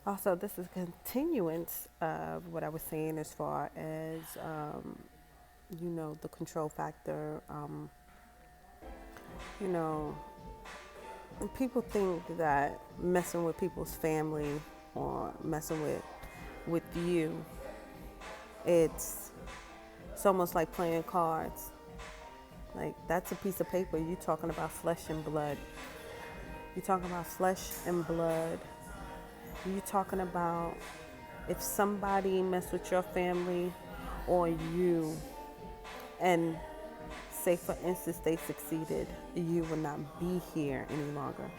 Also, this is a continuance of what I was saying as far as, the control factor. You know, people think that messing with people's family or messing with you, it's it's almost like playing cards. Like that's a piece of paper. You talking about flesh and blood. You talking about flesh and blood. You talking about if somebody mess with your family or you, and say for instance they succeeded, you will not be here any longer.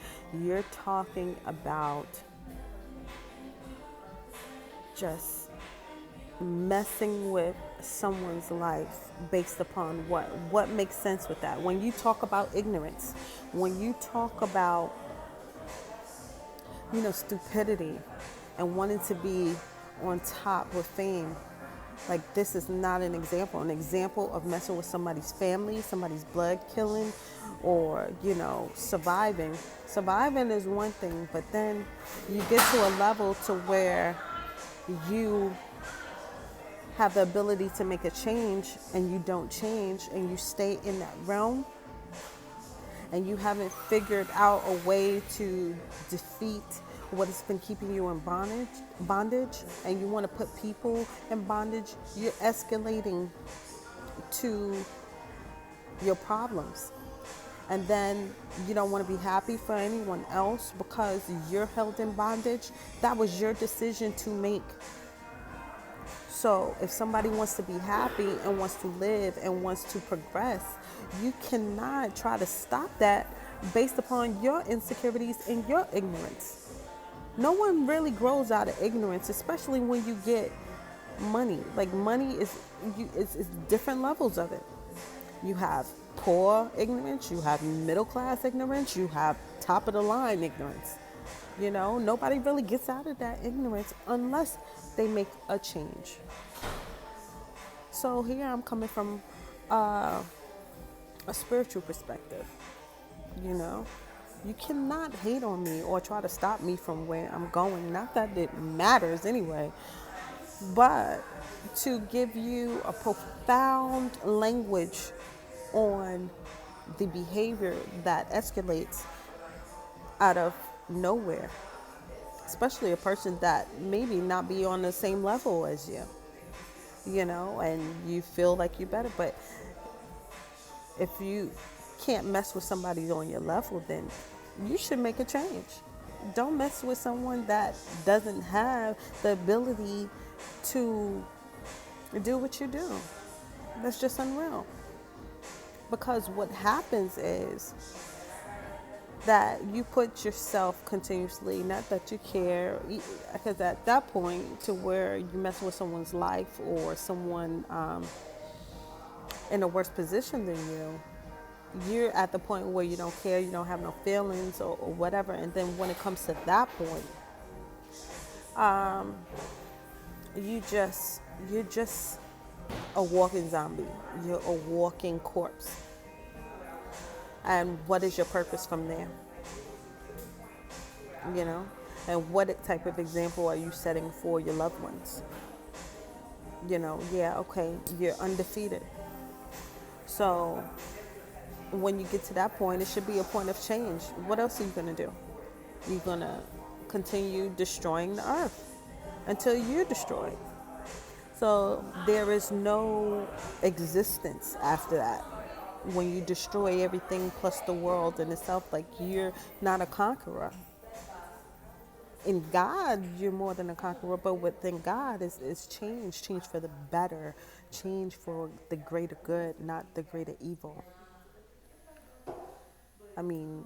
You're talking about just messing with someone's life based upon what makes sense with that. When you talk about ignorance, when you talk about stupidity and wanting to be on top with fame, like this is not an example. An example of messing with somebody's family, somebody's blood killing, or surviving. Surviving is one thing, but then you get to a level to where you have the ability to make a change and you don't change and you stay in that realm and you haven't figured out a way to defeat what has been keeping you in bondage, and you want to put people in bondage, you're escalating to your problems. And then you don't want to be happy for anyone else because you're held in bondage. That was your decision to make. So if somebody wants to be happy and wants to live and wants to progress, you cannot try to stop that based upon your insecurities and your ignorance. No one really grows out of ignorance, especially when you get money. Like money is different levels of it. You have poor ignorance, you have middle class ignorance, you have top of the line ignorance. Nobody really gets out of that ignorance unless they make a change. So here I'm coming from a spiritual perspective. You know, you cannot hate on me or try to stop me from where I'm going. Not that it matters anyway, but to give you a profound language on the behavior that escalates out of nowhere, especially a person that maybe not be on the same level as you, and you feel like you're better. But if you can't mess with somebody on your level, then you should make a change. Don't mess with someone that doesn't have the ability to do what you do. That's just unreal. Because what happens is that you put yourself continuously, not that you care, because at that point to where you mess with someone's life or someone in a worse position than you're at the point where you don't care, you don't have no feelings or whatever. And then when it comes to that point, you're just a walking zombie. You're a walking corpse. And what is your purpose from there? And what type of example are you setting for your loved ones? Yeah, okay, you're undefeated. So when you get to that point, it should be a point of change. What else are you going to do? You're going to continue destroying the earth until you're destroyed. So there is no existence after that. When you destroy everything plus the world in itself, like you're not a conqueror. In God, you're more than a conqueror, but within God is change for the better, change for the greater good, not the greater evil. I mean,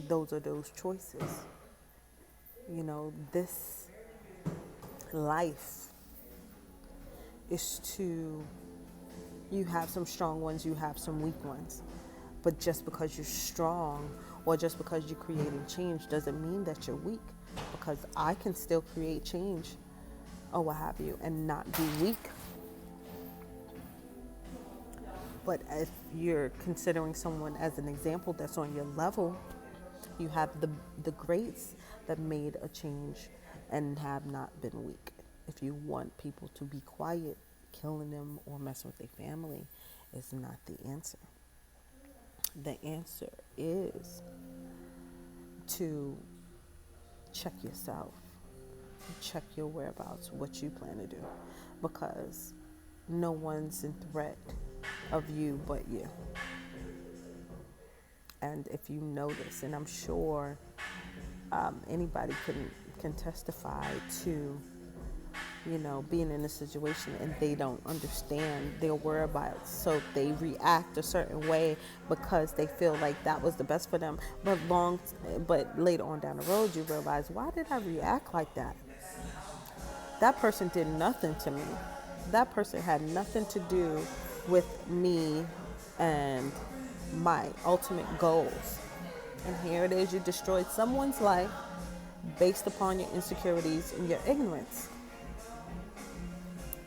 those are those choices. This life is to, you have some strong ones, you have some weak ones. But just because you're strong or just because you're creating change doesn't mean that you're weak. Because I can still create change or what have you and not be weak. But if you're considering someone as an example that's on your level, you have the greats that made a change and have not been weak. If you want people to be quiet, killing them or messing with their family is not the answer. The answer is to check yourself, check your whereabouts, what you plan to do, because no one's in threat of you but you. And if you notice, and I'm sure anybody can testify to, being in a situation and they don't understand their whereabouts, so they react a certain way because they feel like that was the best for them. But later on down the road, you realize, why did I react like that? That person did nothing to me. That person had nothing to do with me and my ultimate goals. And here it is, you destroyed someone's life based upon your insecurities and your ignorance.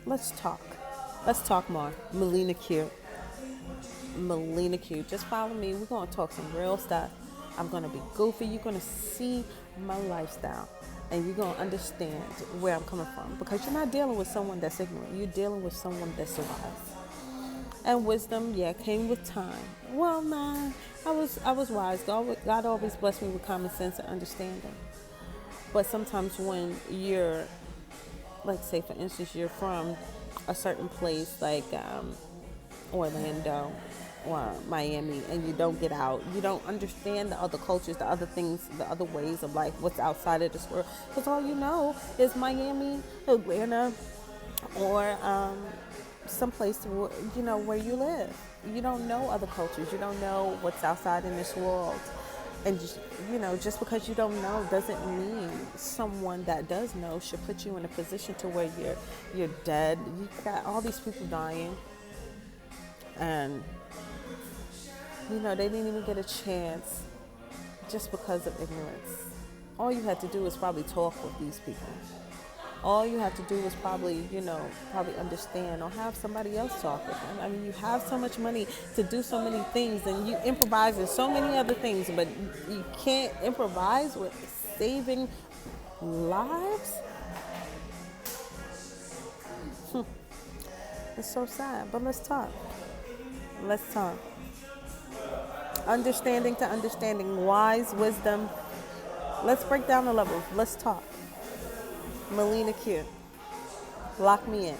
Let's talk. Let's talk more. Meleena Cute. Meleena Cute. Just follow me. We're going to talk some real stuff. I'm going to be goofy. You're going to see my lifestyle. And you're going to understand where I'm coming from. Because you're not dealing with someone that's ignorant. You're dealing with someone that's wise. And wisdom, came with time. Well, nah, I was wise. God always blessed me with common sense and understanding. But sometimes when you're, like, say, for instance, you're from a certain place like Orlando or Miami, and you don't get out, you don't understand the other cultures, the other things, the other ways of life, what's outside of this world, because all you know is Miami, Atlanta, or someplace where you live. You don't know other cultures. You don't know what's outside in this world. And just because you don't know doesn't mean someone that does know should put you in a position to where you're dead. You got all these people dying, and they didn't even get a chance just because of ignorance. All you had to do is probably talk with these people. All you have to do is probably understand, or have somebody else talk with them. I mean, you have so much money to do so many things, and you improvise in so many other things, but you can't improvise with saving lives? It's so sad, but let's talk. Let's talk. Understanding to understanding, wise wisdom. Let's break down the levels. Let's talk. Meleena Cute. Lock me in.